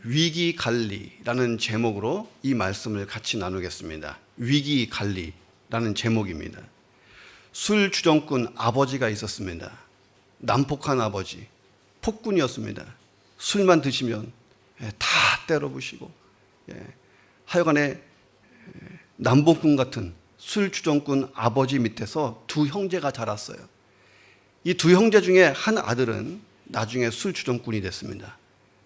위기관리라는 제목으로 이 말씀을 같이 나누겠습니다. 위기관리라는 제목입니다. 술 주정꾼 아버지가 있었습니다. 난폭한 아버지, 폭군이었습니다. 술만 드시면 다 때려부시고, 하여간에 남봉꾼 같은 술 주정꾼 아버지 밑에서 두 형제가 자랐어요. 이 두 형제 중에 한 아들은 나중에 술 주정꾼이 됐습니다.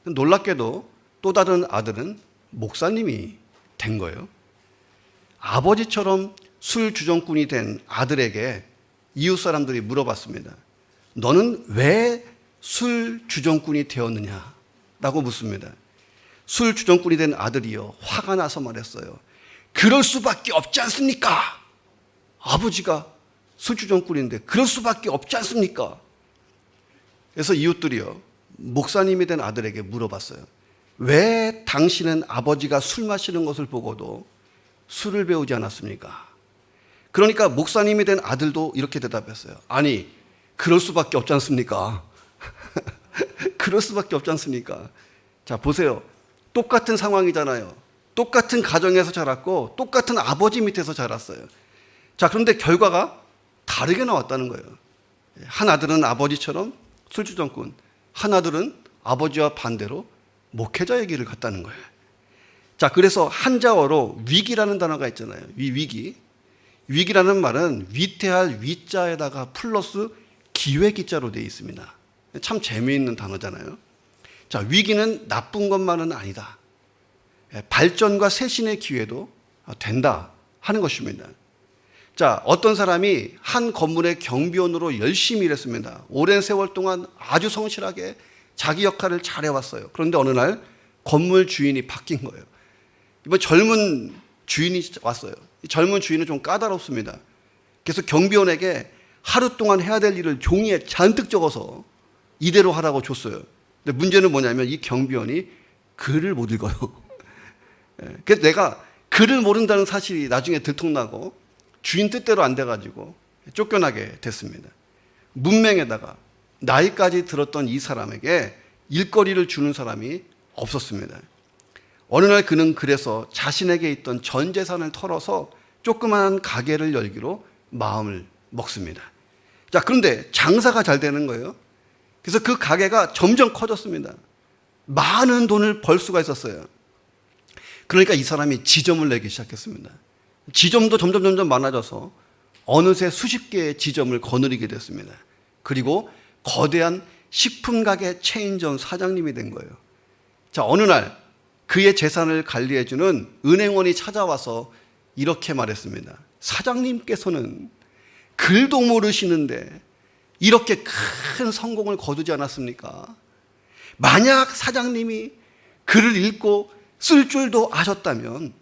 놀랍게도 또 다른 아들은 목사님이 된 거예요. 아버지처럼 술 주정꾼이 된 아들에게 이웃 사람들이 물어봤습니다. 너는 왜 술 주정꾼이 되었느냐? 라고 묻습니다. 술 주정꾼이 된 아들이요, 화가 나서 말했어요. 그럴 수밖에 없지 않습니까? 아버지가 술 주정꾼인데 그럴 수밖에 없지 않습니까? 그래서 이웃들이요, 목사님이 된 아들에게 물어봤어요. 왜 당신은 아버지가 술 마시는 것을 보고도 술을 배우지 않았습니까? 그러니까 목사님이 된 아들도 이렇게 대답했어요. 아니, 그럴 수밖에 없지 않습니까? 그럴 수밖에 없지 않습니까? 자, 보세요. 똑같은 상황이잖아요. 똑같은 가정에서 자랐고 똑같은 아버지 밑에서 자랐어요. 자, 그런데 결과가 다르게 나왔다는 거예요. 한 아들은 아버지처럼 술주정꾼, 한 아들은 아버지와 반대로 목회자의 길을 갔다는 거예요. 자, 그래서 한자어로 위기라는 단어가 있잖아요. 위기. 위기라는 말은 위태할 위자에다가 플러스 기회기자로 되어 있습니다. 참 재미있는 단어잖아요. 자, 위기는 나쁜 것만은 아니다. 발전과 쇄신의 기회도 된다 하는 것입니다. 자, 어떤 사람이 한 건물의 경비원으로 열심히 일했습니다. 오랜 세월 동안 아주 성실하게 자기 역할을 잘해왔어요. 그런데 어느 날 건물 주인이 바뀐 거예요. 이번 젊은 주인이 왔어요. 이 젊은 주인은 좀 까다롭습니다. 그래서 경비원에게 하루 동안 해야 될 일을 종이에 잔뜩 적어서 이대로 하라고 줬어요. 근데 문제는 뭐냐면 이 경비원이 글을 못 읽어요. 그래서 내가 글을 모른다는 사실이 나중에 들통나고 주인 뜻대로 안 돼가지고 쫓겨나게 됐습니다. 문맹에다가 나이까지 들었던 이 사람에게 일거리를 주는 사람이 없었습니다. 어느 날 그는 그래서 자신에게 있던 전 재산을 털어서 조그마한 가게를 열기로 마음을 먹습니다. 자, 그런데 장사가 잘 되는 거예요. 그래서 그 가게가 점점 커졌습니다. 많은 돈을 벌 수가 있었어요. 그러니까 이 사람이 지점을 내기 시작했습니다. 지점도 점점 많아져서 어느새 수십 개의 지점을 거느리게 됐습니다. 그리고 거대한 식품 가게 체인점 사장님이 된 거예요. 자, 어느 날 그의 재산을 관리해주는 은행원이 찾아와서 이렇게 말했습니다. 사장님께서는 글도 모르시는데 이렇게 큰 성공을 거두지 않았습니까? 만약 사장님이 글을 읽고 쓸 줄도 아셨다면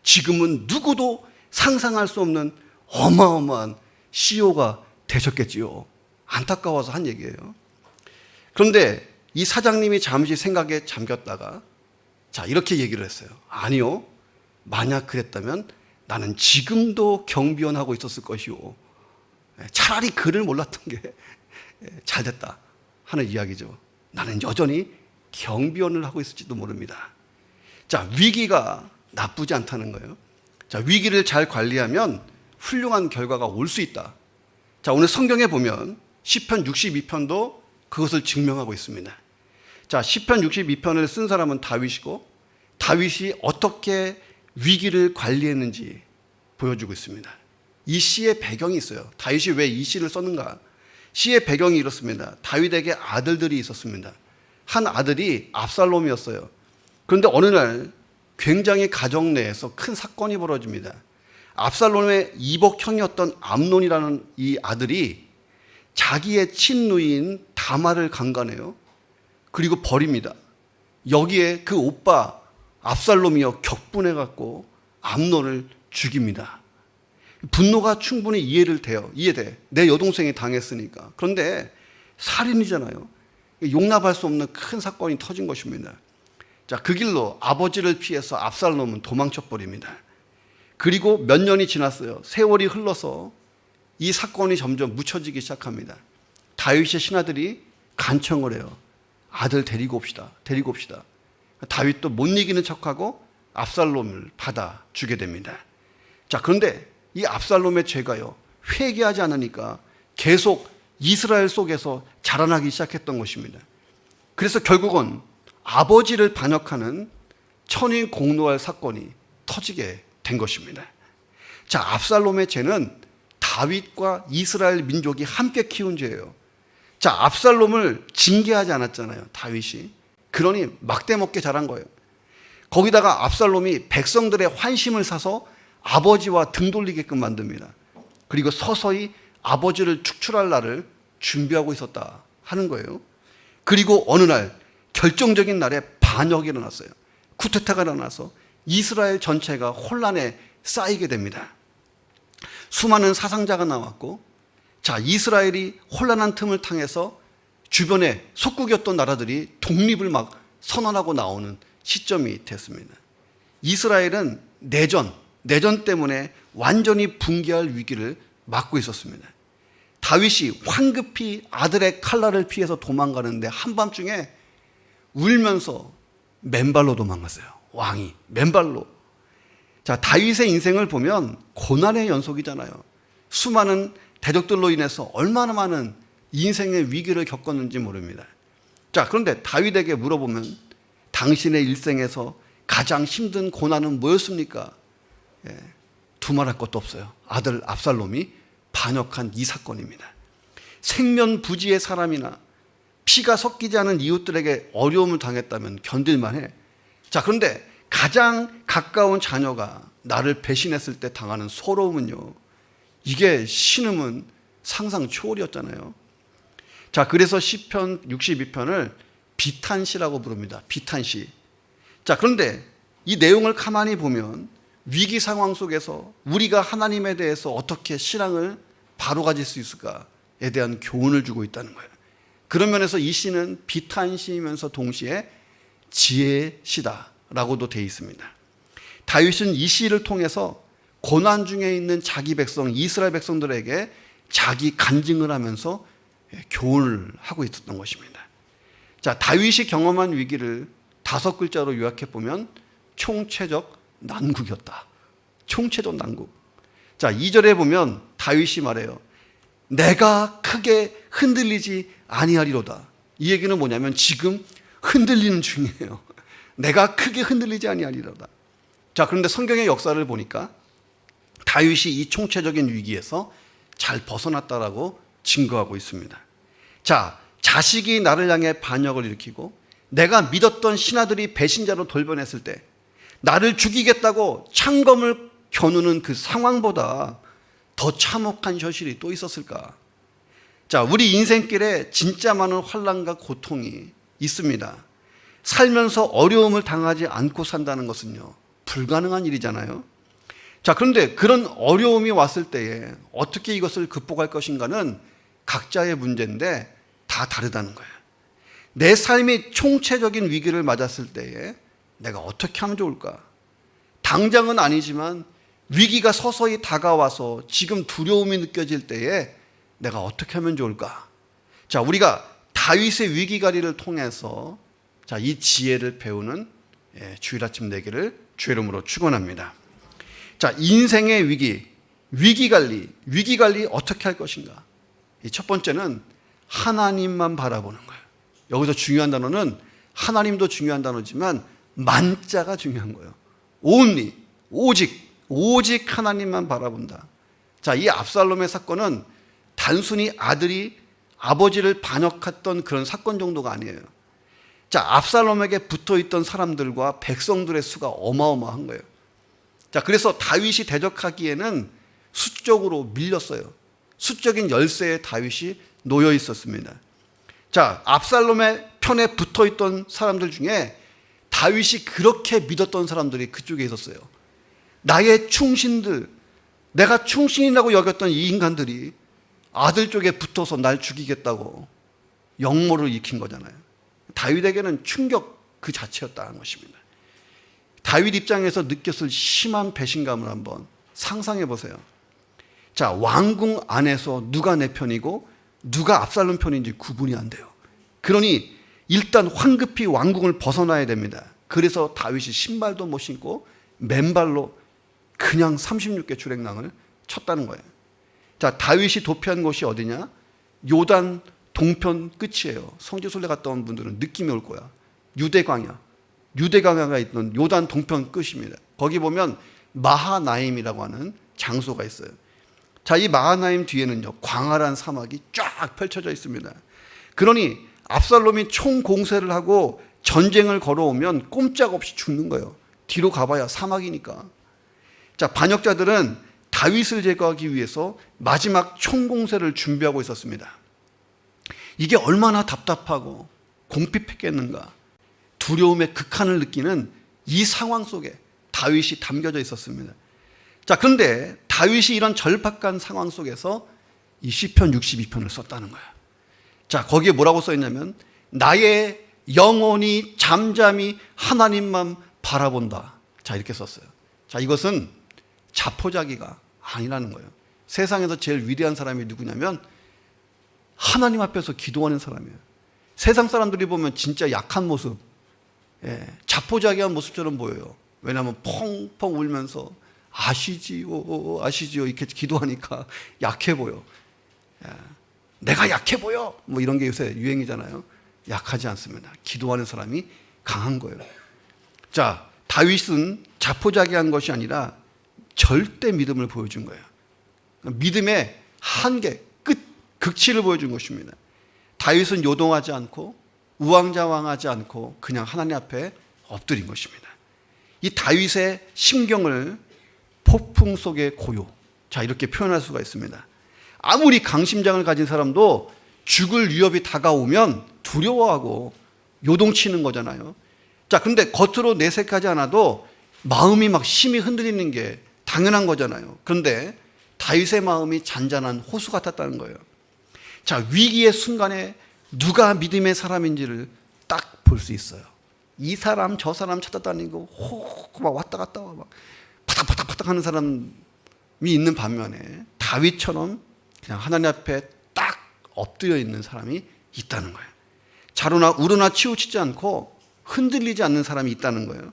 지금은 누구도 상상할 수 없는 어마어마한 CEO가 되셨겠지요. 안타까워서 한 얘기예요. 그런데 이 사장님이 잠시 생각에 잠겼다가 자, 이렇게 얘기를 했어요. 아니요. 만약 그랬다면 나는 지금도 경비원하고 있었을 것이오. 차라리 글을 몰랐던 게 잘 됐다 하는 이야기죠. 나는 여전히 경비원을 하고 있을지도 모릅니다. 자, 위기가 나쁘지 않다는 거예요. 자, 위기를 잘 관리하면 훌륭한 결과가 올 수 있다. 자, 오늘 성경에 보면 시편 62편도 그것을 증명하고 있습니다. 자, 시편 62편을 쓴 사람은 다윗이고 다윗이 어떻게 위기를 관리했는지 보여주고 있습니다. 이 시의 배경이 있어요. 다윗이 왜 이 시를 썼는가? 시의 배경이 이렇습니다. 다윗에게 아들들이 있었습니다. 한 아들이 압살롬이었어요. 그런데 어느 날 굉장히 가정 내에서 큰 사건이 벌어집니다. 압살롬의 이복형이었던 암논이라는 이 아들이 자기의 친누이인 다말을 강간해요. 그리고 버립니다. 여기에 그 오빠 압살롬이요 격분해갖고 암논을 죽입니다. 분노가 충분히 이해돼. 내 여동생이 당했으니까. 그런데 살인이잖아요. 용납할 수 없는 큰 사건이 터진 것입니다. 자, 그 길로 아버지를 피해서 압살롬은 도망쳐버립니다. 그리고 몇 년이 지났어요. 세월이 흘러서 이 사건이 점점 묻혀지기 시작합니다. 다윗의 신하들이 간청을 해요. 아들 데리고 옵시다. 다윗도 못 이기는 척하고 압살롬을 받아주게 됩니다. 자, 그런데 이 압살롬의 죄가요, 회개하지 않으니까 계속 이스라엘 속에서 자라나기 시작했던 것입니다. 그래서 결국은 아버지를 반역하는 천인 공노할 사건이 터지게 된 것입니다. 자, 압살롬의 죄는 다윗과 이스라엘 민족이 함께 키운 죄예요. 자, 압살롬을 징계하지 않았잖아요, 다윗이. 그러니 막대먹게 자란 거예요. 거기다가 압살롬이 백성들의 환심을 사서 아버지와 등 돌리게끔 만듭니다. 그리고 서서히 아버지를 축출할 날을 준비하고 있었다 하는 거예요. 그리고 어느 날, 결정적인 날에 반역이 일어났어요. 쿠데타가 일어나서 이스라엘 전체가 혼란에 쌓이게 됩니다. 수많은 사상자가 나왔고, 자, 이스라엘이 혼란한 틈을 통해서 주변에 속국이었던 나라들이 독립을 막 선언하고 나오는 시점이 됐습니다. 이스라엘은 내전 때문에 완전히 붕괴할 위기를 맞고 있었습니다. 다윗이 황급히 아들의 칼날을 피해서 도망가는데 한밤중에 울면서 맨발로 도망갔어요. 왕이 맨발로. 자, 다윗의 인생을 보면 고난의 연속이잖아요. 수많은 대적들로 인해서 얼마나 많은 인생의 위기를 겪었는지 모릅니다. 자, 그런데 다윗에게 물어보면 당신의 일생에서 가장 힘든 고난은 뭐였습니까? 두말할 것도 없어요. 아들 압살롬이 반역한 이 사건입니다. 생면부지의 사람이나 피가 섞이지 않은 이웃들에게 어려움을 당했다면 견딜만해. 자, 그런데 가장 가까운 자녀가 나를 배신했을 때 당하는 서러움은요, 이게 신음은 상상 초월이었잖아요. 자, 그래서 시편 62편을 비탄시라고 부릅니다. 비탄시. 자, 그런데 이 내용을 가만히 보면 위기 상황 속에서 우리가 하나님에 대해서 어떻게 신앙을 바로 가질 수 있을까에 대한 교훈을 주고 있다는 거예요. 그런 면에서 이 시는 비탄시이면서 동시에 지혜의 시다라고도 되어 있습니다. 다윗은 이 시를 통해서 고난 중에 있는 자기 백성, 이스라엘 백성들에게 자기 간증을 하면서 교훈을 하고 있었던 것입니다. 자, 다윗이 경험한 위기를 5글자로 요약해 보면 총체적 난국이었다. 총체적 난국. 자, 2절에 보면 다윗이 말해요. 내가 크게 흔들리지 아니하리로다. 이 얘기는 뭐냐면 지금 흔들리는 중이에요. 내가 크게 흔들리지 아니하리로다. 자, 그런데 성경의 역사를 보니까 다윗이 이 총체적인 위기에서 잘 벗어났다라고 증거하고 있습니다. 자, 자식이 나를 향해 반역을 일으키고 내가 믿었던 신하들이 배신자로 돌변했을 때 나를 죽이겠다고 창검을 겨누는 그 상황보다 더 참혹한 현실이 또 있었을까? 자, 우리 인생길에 진짜 많은 환난과 고통이 있습니다. 살면서 어려움을 당하지 않고 산다는 것은요, 불가능한 일이잖아요. 자, 그런데 그런 어려움이 왔을 때에 어떻게 이것을 극복할 것인가는 각자의 문제인데 다 다르다는 거예요. 내 삶이 총체적인 위기를 맞았을 때에 내가 어떻게 하면 좋을까? 당장은 아니지만 위기가 서서히 다가와서 지금 두려움이 느껴질 때에 내가 어떻게 하면 좋을까? 자, 우리가 다윗의 위기가리를 통해서 자, 이 지혜를 배우는 주일 아침 내기를 주의 이름으로 축원합니다. 자, 인생의 위기관리 어떻게 할 것인가? 이 첫 번째는 하나님만 바라보는 거예요. 여기서 중요한 단어는 하나님도 중요한 단어지만 만자가 중요한 거예요. only, 오직 하나님만 바라본다. 자, 이 압살롬의 사건은 단순히 아들이 아버지를 반역했던 그런 사건 정도가 아니에요. 자, 압살롬에게 붙어있던 사람들과 백성들의 수가 어마어마한 거예요. 자, 그래서 다윗이 대적하기에는 수적으로 밀렸어요. 수적인 열세에 다윗이 놓여 있었습니다. 자, 압살롬의 편에 붙어있던 사람들 중에 다윗이 그렇게 믿었던 사람들이 그쪽에 있었어요. 나의 충신들, 내가 충신이라고 여겼던 이 인간들이 아들 쪽에 붙어서 날 죽이겠다고 역모를 익힌 거잖아요. 다윗에게는 충격 그 자체였다는 것입니다. 다윗 입장에서 느꼈을 심한 배신감을 한번 상상해 보세요. 자, 왕궁 안에서 누가 내 편이고 누가 압살롬 편인지 구분이 안 돼요. 그러니 일단 황급히 왕궁을 벗어나야 됩니다. 그래서 다윗이 신발도 못 신고 맨발로 그냥 36개 주랭랑을 쳤다는 거예요. 자, 다윗이 도피한 곳이 어디냐? 요단 동편 끝이에요. 성지순례 갔다 온 분들은 느낌이 올 거야. 유대광야가 있던 요단 동편 끝입니다. 거기 보면 마하나임이라고 하는 장소가 있어요. 자, 이 마하나임 뒤에는요, 광활한 사막이 쫙 펼쳐져 있습니다. 그러니 압살롬이 총 공세를 하고 전쟁을 걸어오면 꼼짝없이 죽는 거예요. 뒤로 가봐야 사막이니까. 자, 반역자들은 다윗을 제거하기 위해서 마지막 총공세를 준비하고 있었습니다. 이게 얼마나 답답하고 공핍했겠는가. 두려움의 극한을 느끼는 이 상황 속에 다윗이 담겨져 있었습니다. 자, 그런데 다윗이 이런 절박한 상황 속에서 이 시편 62편을 썼다는 거예요. 자, 거기에 뭐라고 써 있냐면 나의 영혼이 잠잠히 하나님만 바라본다. 자, 이렇게 썼어요. 자, 이것은 자포자기가 아니라는 거예요. 세상에서 제일 위대한 사람이 누구냐면 하나님 앞에서 기도하는 사람이에요. 세상 사람들이 보면 진짜 약한 모습, 자포자기한 모습처럼 보여요. 왜냐하면 펑펑 울면서 아시지요, 아시지요 이렇게 기도하니까 약해 보여. 내가 약해 보여. 뭐 이런 게 요새 유행이잖아요. 약하지 않습니다. 기도하는 사람이 강한 거예요. 자, 다윗은 자포자기한 것이 아니라 절대 믿음을 보여준 거예요. 믿음의 한계, 끝, 극치를 보여준 것입니다. 다윗은 요동하지 않고 우왕좌왕하지 않고 그냥 하나님 앞에 엎드린 것입니다. 이 다윗의 심경을 폭풍 속의 고요, 자, 이렇게 표현할 수가 있습니다. 아무리 강심장을 가진 사람도 죽을 위협이 다가오면 두려워하고 요동치는 거잖아요. 자, 근데 겉으로 내색하지 않아도 마음이 막 심히 흔들리는 게 당연한 거잖아요. 그런데 다윗의 마음이 잔잔한 호수 같았다는 거예요. 자, 위기의 순간에 누가 믿음의 사람인지를 딱 볼 수 있어요. 이 사람 저 사람 찾아다니고 호호 막 왔다 갔다 막 파닥파닥파닥 하는 사람이 있는 반면에 다윗처럼 그냥 하나님 앞에 딱 엎드려 있는 사람이 있다는 거예요. 자루나 우르나 치우치지 않고 흔들리지 않는 사람이 있다는 거예요.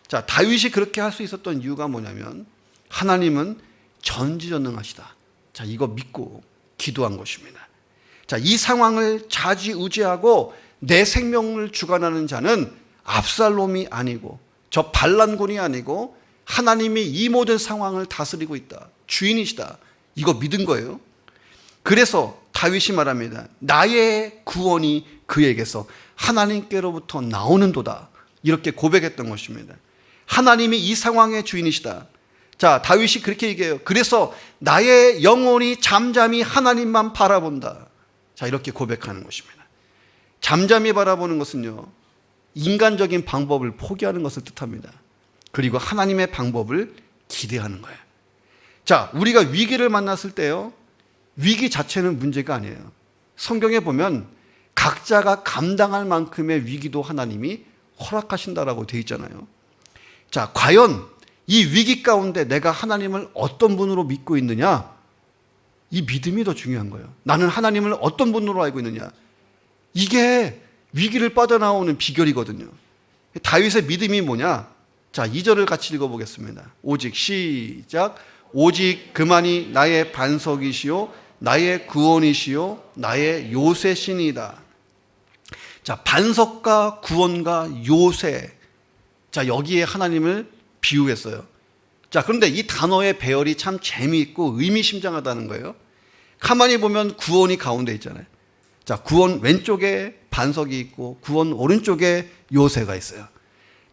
자, 다윗이 그렇게 할 수 있었던 이유가 뭐냐면 하나님은 전지전능하시다. 자, 이거 믿고 기도한 것입니다. 자, 이 상황을 좌지우지하고 내 생명을 주관하는 자는 압살롬이 아니고 저 반란군이 아니고 하나님이 이 모든 상황을 다스리고 있다. 주인이시다. 이거 믿은 거예요. 그래서 다윗이 말합니다. 나의 구원이 그에게서 하나님께로부터 나오는도다. 이렇게 고백했던 것입니다. 하나님이 이 상황의 주인이시다. 자, 다윗이 그렇게 얘기해요. 그래서 나의 영혼이 잠잠히 하나님만 바라본다. 자, 이렇게 고백하는 것입니다. 잠잠히 바라보는 것은요, 인간적인 방법을 포기하는 것을 뜻합니다. 그리고 하나님의 방법을 기대하는 거예요. 자, 우리가 위기를 만났을 때요, 위기 자체는 문제가 아니에요. 성경에 보면 각자가 감당할 만큼의 위기도 하나님이 허락하신다라고 되어 있잖아요. 자, 과연 이 위기 가운데 내가 하나님을 어떤 분으로 믿고 있느냐? 이 믿음이 더 중요한 거예요. 나는 하나님을 어떤 분으로 알고 있느냐? 이게 위기를 빠져나오는 비결이거든요. 다윗의 믿음이 뭐냐? 자, 2절을 같이 읽어보겠습니다. 오직, 시작. 오직 그만이 나의 반석이시요 나의 구원이시요 나의 요새시니이다. 자, 반석과 구원과 요새. 자, 여기에 하나님을 비유했어요. 자, 그런데 이 단어의 배열이 참 재미있고 의미심장하다는 거예요. 가만히 보면 구원이 가운데 있잖아요. 자, 구원 왼쪽에 반석이 있고 구원 오른쪽에 요새가 있어요.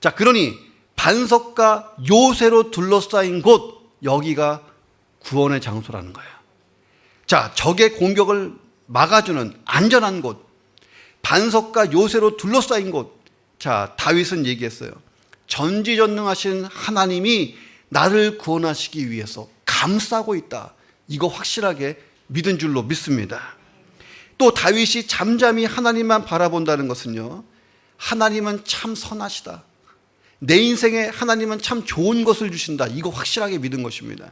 자, 그러니 반석과 요새로 둘러싸인 곳, 여기가 구원의 장소라는 거예요. 자, 적의 공격을 막아주는 안전한 곳, 반석과 요새로 둘러싸인 곳. 자, 다윗은 얘기했어요. 전지전능하신 하나님이 나를 구원하시기 위해서 감싸고 있다. 이거 확실하게 믿은 줄로 믿습니다. 또 다윗이 잠잠히 하나님만 바라본다는 것은요, 하나님은 참 선하시다. 내 인생에 하나님은 참 좋은 것을 주신다. 이거 확실하게 믿은 것입니다.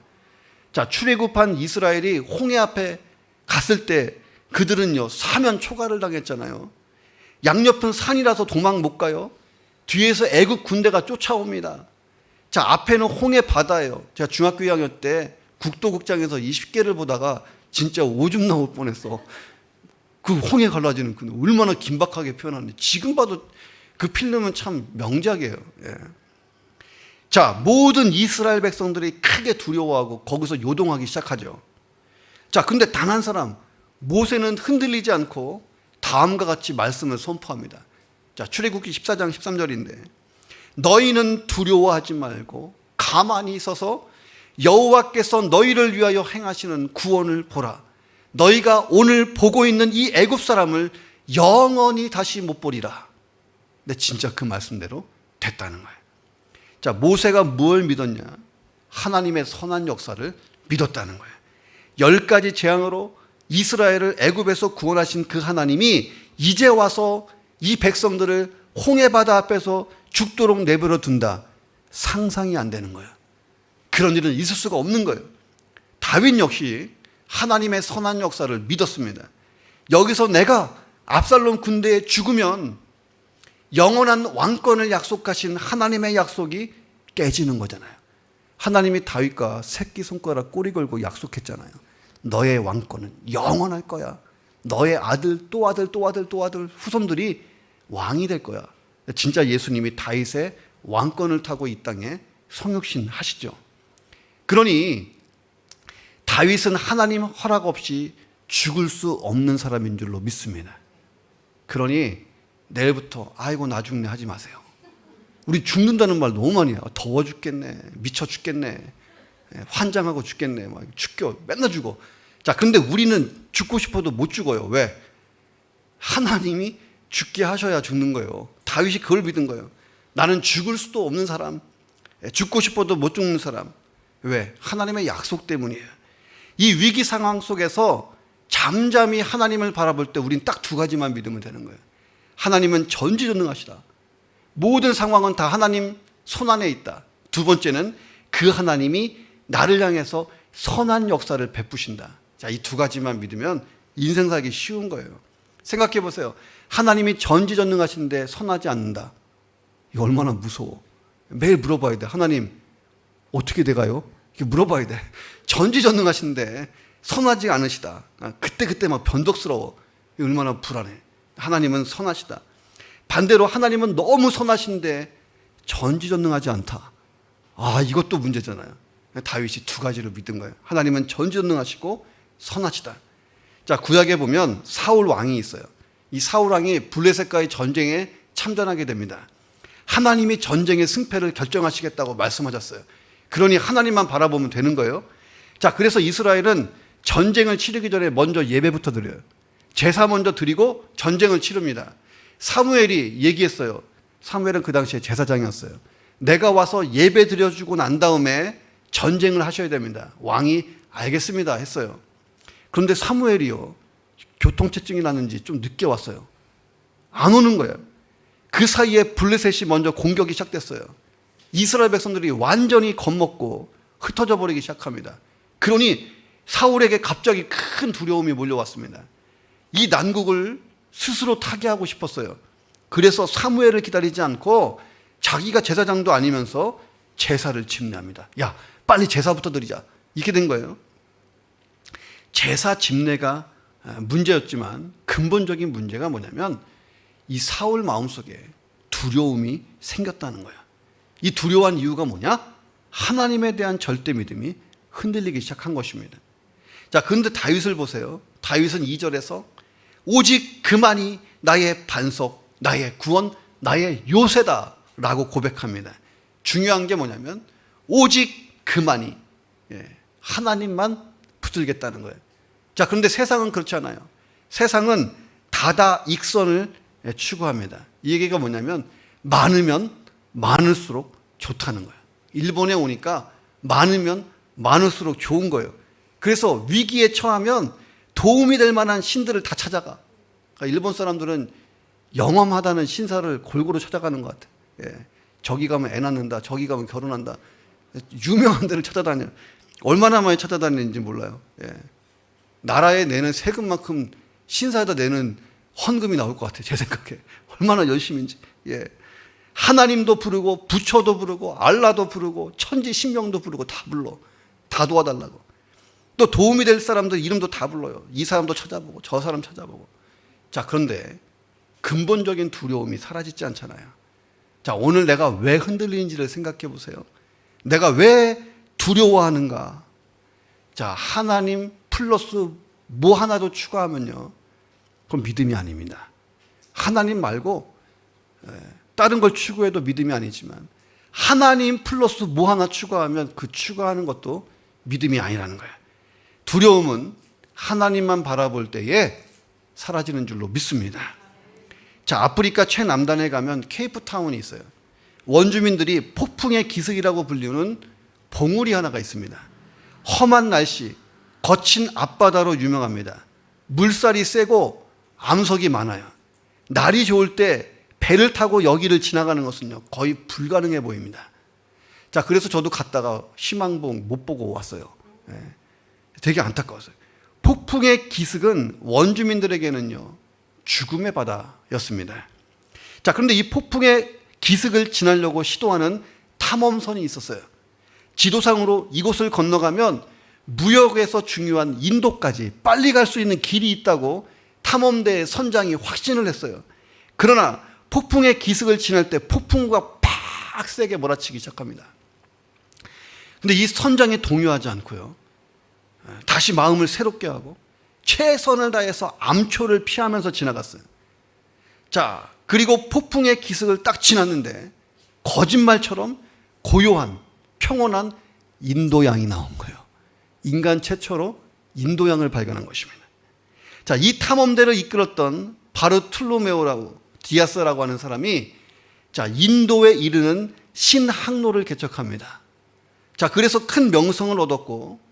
자, 출애굽한 이스라엘이 홍해 앞에 갔을 때 그들은요, 사면 초가를 당했잖아요. 양옆은 산이라서 도망 못 가요. 뒤에서 애굽 군대가 쫓아옵니다. 자, 앞에는 홍해 바다예요. 제가 중학교 2학년 때 국도극장에서 20개를 보다가 진짜 오줌 나올 뻔했어. 그 홍해 갈라지는 그 얼마나 긴박하게 표현하는지. 지금 봐도 그 필름은 참 명작이에요. 예. 자, 모든 이스라엘 백성들이 크게 두려워하고 거기서 요동하기 시작하죠. 자, 근데 단 한 사람, 모세는 흔들리지 않고 다음과 같이 말씀을 선포합니다. 자, 출애굽기 14장 13절인데 너희는 두려워하지 말고 가만히 있어서 여호와께서 너희를 위하여 행하시는 구원을 보라. 너희가 오늘 보고 있는 이 애굽 사람을 영원히 다시 못 보리라. 근데 진짜 그 말씀대로 됐다는 거예요. 자, 모세가 뭘 믿었냐? 하나님의 선한 역사를 믿었다는 거예요. 10가지 재앙으로 이스라엘을 애굽에서 구원하신 그 하나님이 이제 와서 이 백성들을 홍해바다 앞에서 죽도록 내버려 둔다. 상상이 안 되는 거예요. 그런 일은 있을 수가 없는 거예요. 다윗 역시 하나님의 선한 역사를 믿었습니다. 여기서 내가 압살롬 군대에 죽으면 영원한 왕권을 약속하신 하나님의 약속이 깨지는 거잖아요. 하나님이 다윗과 새끼손가락 꼬리 걸고 약속했잖아요. 너의 왕권은 영원할 거야. 너의 아들 또 아들 또 아들 또 아들 후손들이 왕이 될 거야. 진짜 예수님이 다윗의 왕권을 타고 이 땅에 성육신 하시죠. 그러니 다윗은 하나님 허락 없이 죽을 수 없는 사람인 줄로 믿습니다. 그러니 내일부터 아이고 나 죽네 하지 마세요. 우리 죽는다는 말 너무 많이 해요. 더워 죽겠네, 미쳐 죽겠네, 환장하고 죽겠네, 막 죽겨 맨날 죽어. 자, 근데 우리는 죽고 싶어도 못 죽어요. 왜? 하나님이 죽게 하셔야 죽는 거예요. 다윗이 그걸 믿은 거예요. 나는 죽을 수도 없는 사람, 죽고 싶어도 못 죽는 사람. 왜? 하나님의 약속 때문이에요. 이 위기 상황 속에서 잠잠히 하나님을 바라볼 때 우린 딱 두 가지만 믿으면 되는 거예요. 하나님은 전지전능하시다. 모든 상황은 다 하나님 손 안에 있다. 두 번째는 그 하나님이 나를 향해서 선한 역사를 베푸신다. 자, 이 두 가지만 믿으면 인생 살기 쉬운 거예요. 생각해 보세요. 하나님이 전지전능하신데 선하지 않는다. 이거 얼마나 무서워. 매일 물어봐야 돼. 하나님 어떻게 돼가요? 이렇게 물어봐야 돼. 전지전능하신데 선하지 않으시다. 그때 막 변덕스러워. 얼마나 불안해. 하나님은 선하시다. 반대로 하나님은 너무 선하신데 전지전능하지 않다. 아, 이것도 문제잖아요. 다윗이 두 가지를 믿은 거예요. 하나님은 전지전능하시고 선하시다. 자, 구약에 보면 사울 왕이 있어요. 이 사울 왕이 블레셋과의 전쟁에 참전하게 됩니다. 하나님이 전쟁의 승패를 결정하시겠다고 말씀하셨어요. 그러니 하나님만 바라보면 되는 거예요. 자, 그래서 이스라엘은 전쟁을 치르기 전에 먼저 예배부터 드려요. 제사 먼저 드리고 전쟁을 치릅니다. 사무엘이 얘기했어요. 사무엘은 그 당시에 제사장이었어요. 내가 와서 예배 드려주고 난 다음에 전쟁을 하셔야 됩니다. 왕이 알겠습니다 했어요. 그런데 사무엘이요, 교통체증이 나는지 좀 늦게 왔어요. 안 오는 거예요. 그 사이에 블레셋이 먼저 공격이 시작됐어요. 이스라엘 백성들이 완전히 겁먹고 흩어져 버리기 시작합니다. 그러니 사울에게 갑자기 큰 두려움이 몰려왔습니다. 이 난국을 스스로 타개하고 싶었어요. 그래서 사무엘을 기다리지 않고 자기가 제사장도 아니면서 제사를 집례합니다. 야, 빨리 제사부터 드리자. 이렇게 된 거예요. 제사 집례가 문제였지만 근본적인 문제가 뭐냐면 이 사울 마음속에 두려움이 생겼다는 거예요. 이 두려워한 이유가 뭐냐? 하나님에 대한 절대 믿음이 흔들리기 시작한 것입니다. 자, 그런데 다윗을 보세요. 다윗은 2절에서 오직 그만이 나의 반석, 나의 구원, 나의 요새다 라고 고백합니다. 중요한 게 뭐냐면 오직 그만이, 하나님만 붙들겠다는 거예요. 자, 그런데 세상은 그렇지 않아요. 세상은 다다익선을 추구합니다. 이 얘기가 뭐냐면 많으면 많을수록 좋다는 거예요. 일본에 오니까 많으면 많을수록 좋은 거예요. 그래서 위기에 처하면 도움이 될 만한 신들을 다 찾아가. 그러니까 일본 사람들은 영험하다는 신사를 골고루 찾아가는 것 같아요. 저기 가면 애 낳는다, 저기 가면 결혼한다. 유명한 데를 찾아다녀. 얼마나 많이 찾아다니는지 몰라요. 나라에 내는 세금만큼 신사에다 내는 헌금이 나올 것 같아요. 제 생각에. 얼마나 열심인지. 하나님도 부르고 부처도 부르고 알라도 부르고 천지 신명도 부르고 다 불러. 다 도와달라고. 또 도움이 될 사람들 이름도 다 불러요. 이 사람도 찾아보고 저 사람 찾아보고. 자, 그런데 근본적인 두려움이 사라지지 않잖아요. 자, 오늘 내가 왜 흔들리는지를 생각해 보세요. 내가 왜 두려워하는가? 자, 하나님 플러스 뭐 하나도 추가하면요, 그건 믿음이 아닙니다. 하나님 말고 다른 걸 추구해도 믿음이 아니지만 하나님 플러스 뭐 하나 추가하면 그 추가하는 것도 믿음이 아니라는 거예요. 두려움은 하나님만 바라볼 때에 사라지는 줄로 믿습니다. 자, 아프리카 최남단에 가면 케이프타운이 있어요. 원주민들이 폭풍의 기슭이라고 불리는 봉우리 하나가 있습니다. 험한 날씨, 거친 앞바다로 유명합니다. 물살이 세고 암석이 많아요. 날이 좋을 때 배를 타고 여기를 지나가는 것은요, 거의 불가능해 보입니다. 자, 그래서 저도 갔다가 희망봉 못 보고 왔어요. 되게 안타까웠어요. 폭풍의 기슭은 원주민들에게는요, 죽음의 바다였습니다. 자, 그런데 이 폭풍의 기슭을 지나려고 시도하는 탐험선이 있었어요. 지도상으로 이곳을 건너가면 무역에서 중요한 인도까지 빨리 갈 수 있는 길이 있다고 탐험대의 선장이 확신을 했어요. 그러나 폭풍의 기슭을 지날 때 폭풍과 팍 세게 몰아치기 시작합니다. 근데 이 선장이 동요하지 않고요, 다시 마음을 새롭게 하고 최선을 다해서 암초를 피하면서 지나갔어요. 자, 그리고 폭풍의 기슭을 딱 지났는데 거짓말처럼 고요한 평온한 인도양이 나온 거예요. 인간 최초로 인도양을 발견한 것입니다. 자, 이 탐험대를 이끌었던 바르툴로메오라고 디아스라고 하는 사람이 자, 인도에 이르는 신항로를 개척합니다. 자, 그래서 큰 명성을 얻었고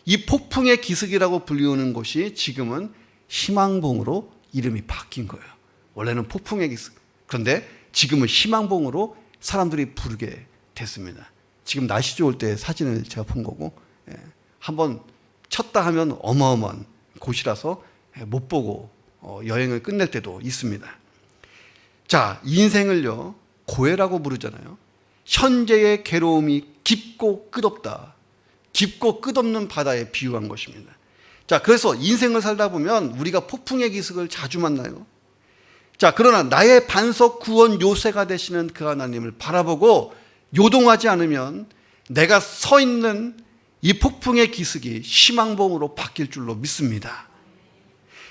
이 폭풍의 기슭이라고 불리우는 곳이 지금은 희망봉으로 이름이 바뀐 거예요. 원래는 폭풍의 기슭. 그런데 지금은 희망봉으로 사람들이 부르게 됐습니다. 지금 날씨 좋을 때 사진을 제가 본 거고, 한번 쳤다 하면 어마어마한 곳이라서 못 보고 여행을 끝낼 때도 있습니다. 자, 인생을요, 고해라고 부르잖아요. 현재의 괴로움이 깊고 끝없다. 깊고 끝없는 바다에 비유한 것입니다. 자, 그래서 인생을 살다 보면 우리가 폭풍의 기슭을 자주 만나요. 자, 그러나 나의 반석 구원 요새가 되시는 그 하나님을 바라보고 요동하지 않으면 내가 서 있는 이 폭풍의 기슭이 희망봉으로 바뀔 줄로 믿습니다.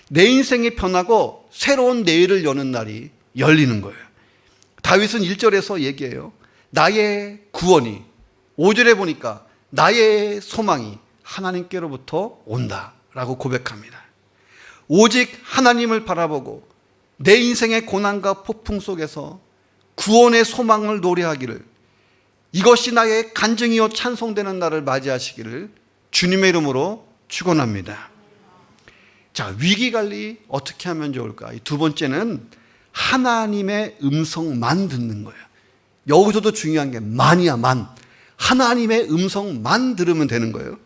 내 인생이 변하고 새로운 내일을 여는 날이 열리는 거예요. 다윗은 1절에서 얘기해요. 나의 구원이, 5절에 보니까 나의 소망이 하나님께로부터 온다라고 고백합니다. 오직 하나님을 바라보고 내 인생의 고난과 폭풍 속에서 구원의 소망을 노래하기를, 이것이 나의 간증이요 찬송되는 날을 맞이하시기를 주님의 이름으로 축원합니다. 자, 위기관리 어떻게 하면 좋을까? 두 번째는 하나님의 음성만 듣는 거예요. 여기서도 중요한 게 만이야, 만. 하나님의 음성만 들으면 되는 거예요.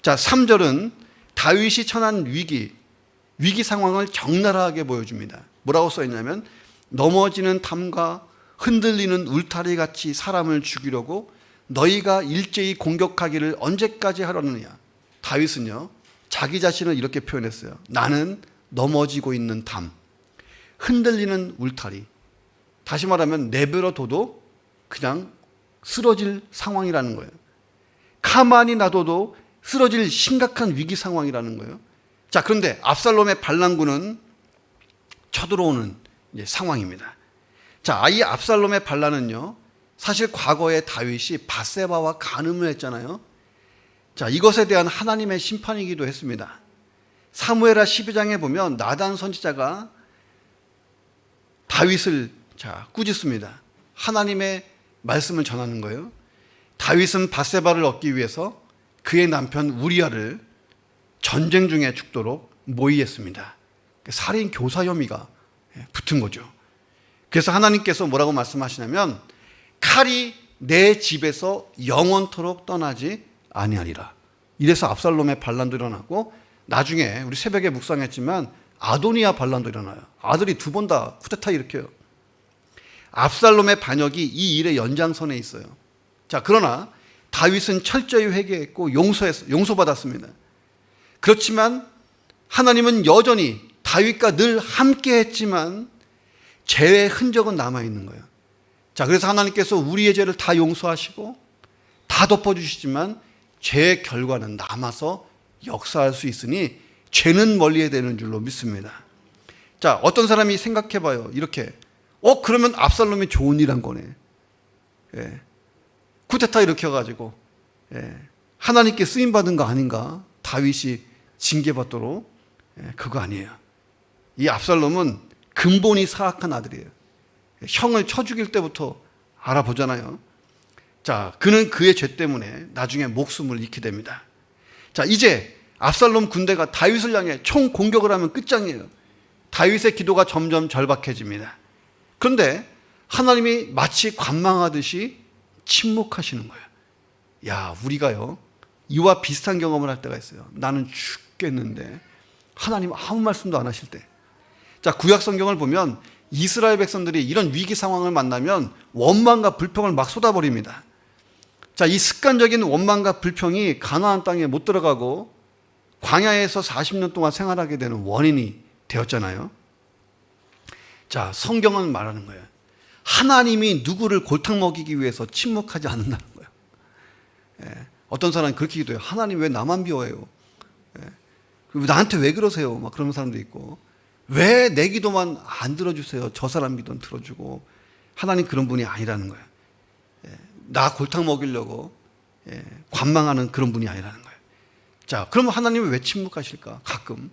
자, 3절은 다윗이 처한 위기 상황을 적나라하게 보여줍니다. 뭐라고 써있냐면, 넘어지는 담과 흔들리는 울타리 같이 사람을 죽이려고 너희가 일제히 공격하기를 언제까지 하려느냐. 다윗은요, 자기 자신을 이렇게 표현했어요. 나는 넘어지고 있는 담, 흔들리는 울타리. 다시 말하면 내버려둬도 그냥 쓰러질 상황이라는 거예요. 가만히 놔둬도 쓰러질 심각한 위기 상황이라는 거예요. 자, 그런데 압살롬의 반란군은 쳐들어오는 상황입니다. 자, 이 압살롬의 반란은요, 사실 과거에 다윗이 밧세바와 간음을 했잖아요. 자, 이것에 대한 하나님의 심판이기도 했습니다. 사무엘하 12장에 보면 나단 선지자가 다윗을 꾸짖습니다. 하나님의 말씀을 전하는 거예요. 다윗은 밧세바를 얻기 위해서 그의 남편 우리아를 전쟁 중에 죽도록 모의했습니다. 살인 교사 혐의가 붙은 거죠. 그래서 하나님께서 뭐라고 말씀하시냐면, 칼이 내 집에서 영원토록 떠나지 아니하리라. 이래서 압살롬의 반란도 일어나고, 나중에 우리 새벽에 묵상했지만 아도니아 반란도 일어나요. 아들이 2번 다 쿠데타 일으켜요. 압살롬의 반역이 이 일의 연장선에 있어요. 자, 그러나 다윗은 철저히 회개했고 용서받았습니다. 그렇지만 하나님은 여전히 다윗과 늘 함께 했지만 죄의 흔적은 남아있는 거예요. 자, 그래서 하나님께서 우리의 죄를 다 용서하시고 다 덮어주시지만 죄의 결과는 남아서 역사할 수 있으니 죄는 멀리해야 되는 줄로 믿습니다. 자, 어떤 사람이 생각해 봐요. 이렇게 그러면 압살롬이 좋은 일 한 거네. 예. 쿠데타 일으켜가지고 하나님께 쓰임받은 거 아닌가? 다윗이 징계받도록. 그거 아니에요. 이 압살롬은 근본이 사악한 아들이에요. 형을 쳐 죽일 때부터 알아보잖아요. 자, 그는 그의 죄 때문에 나중에 목숨을 잃게 됩니다. 자, 이제 압살롬 군대가 다윗을 향해 총 공격을 하면 끝장이에요. 다윗의 기도가 점점 절박해집니다. 그런데 하나님이 마치 관망하듯이 침묵하시는 거예요. 야, 우리가요, 이와 비슷한 경험을 할 때가 있어요. 나는 죽겠는데 하나님 아무 말씀도 안 하실 때. 자, 구약 성경을 보면 이스라엘 백성들이 이런 위기 상황을 만나면 원망과 불평을 막 쏟아버립니다. 자, 이 습관적인 원망과 불평이 가나안 땅에 못 들어가고 광야에서 40년 동안 생활하게 되는 원인이 되었잖아요. 자, 성경은 말하는 거예요. 하나님이 누구를 골탕 먹이기 위해서 침묵하지 않는다는 거예요. 어떤 사람은 그렇게 기도해요. 하나님 왜 나만 비워해요? 나한테 왜 그러세요? 막 그런 사람도 있고, 왜 내 기도만 안 들어주세요? 저 사람 기도는 들어주고. 하나님 그런 분이 아니라는 거예요. 나 골탕 먹이려고 관망하는 그런 분이 아니라는 거예요. 자, 그러면 하나님은 왜 침묵하실까? 가끔.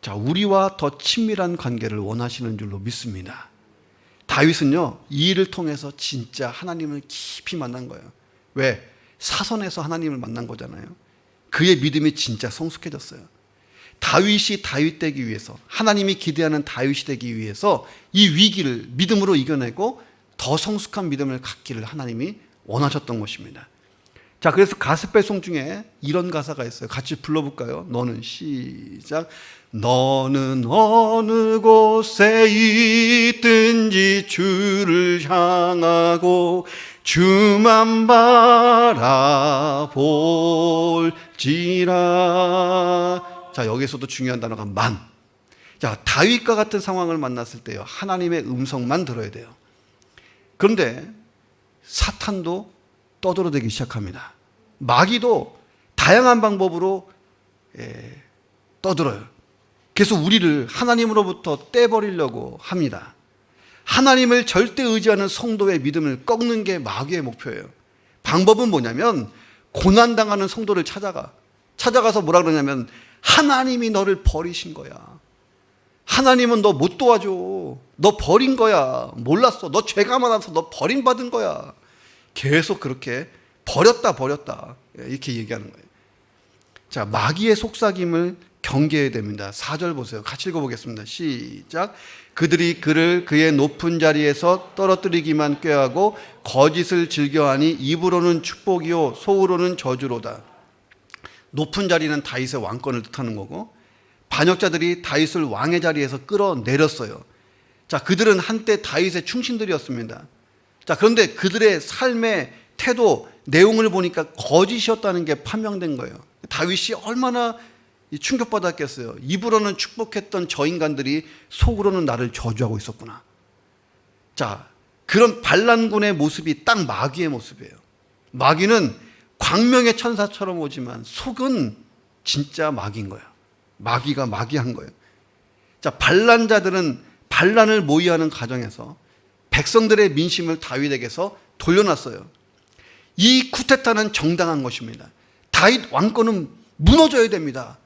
자, 우리와 더 친밀한 관계를 원하시는 줄로 믿습니다. 다윗은요, 이 일을 통해서 진짜 하나님을 깊이 만난 거예요. 왜? 사선에서 하나님을 만난 거잖아요. 그의 믿음이 진짜 성숙해졌어요. 다윗이 다윗 되기 위해서, 하나님이 기대하는 다윗이 되기 위해서 이 위기를 믿음으로 이겨내고 더 성숙한 믿음을 갖기를 하나님이 원하셨던 것입니다. 자, 그래서 가스펠송 중에 이런 가사가 있어요. 같이 불러볼까요? 너는 시작. 너는 어느 곳에 있든지 주를 향하고 주만 바라볼지라. 자, 여기서도 중요한 단어가 만. 자, 다윗과 같은 상황을 만났을 때요, 하나님의 음성만 들어야 돼요. 그런데 사탄도 떠들어대기 시작합니다. 마귀도 다양한 방법으로 떠들어요. 그래서 우리를 하나님으로부터 떼버리려고 합니다. 하나님을 절대 의지하는 성도의 믿음을 꺾는 게 마귀의 목표예요. 방법은 뭐냐면 고난당하는 성도를 찾아가서 뭐라 그러냐면 하나님이 너를 버리신 거야. 하나님은 너 못 도와줘. 너 버린 거야. 몰랐어. 너 죄가 많아서 너 버림받은 거야. 계속 그렇게 버렸다 이렇게 얘기하는 거예요. 자, 마귀의 속삭임을 경계해야 됩니다. 4절 보세요. 같이 읽어보겠습니다. 시작. 그들이 그를 그의 높은 자리에서 떨어뜨리기만 꾀하고 거짓을 즐겨하니 입으로는 축복이요 속으로는 저주로다. 높은 자리는 다윗의 왕권을 뜻하는 거고, 반역자들이 다윗을 왕의 자리에서 끌어내렸어요. 자, 그들은 한때 다윗의 충신들이었습니다. 자, 그런데 그들의 삶의 태도, 내용을 보니까 거짓이었다는 게 판명된 거예요. 다윗이 얼마나 충격받았겠어요. 입으로는 축복했던 저 인간들이 속으로는 나를 저주하고 있었구나. 자, 그런 반란군의 모습이 딱 마귀의 모습이에요. 마귀는 광명의 천사처럼 오지만 속은 진짜 마귀인 거예요. 마귀가 마귀한 거예요. 자, 반란자들은 반란을 모의하는 과정에서 백성들의 민심을 다윗에게서 돌려놨어요. 이 쿠데타는 정당한 것입니다. 다윗 왕권은 무너져야 됩니다.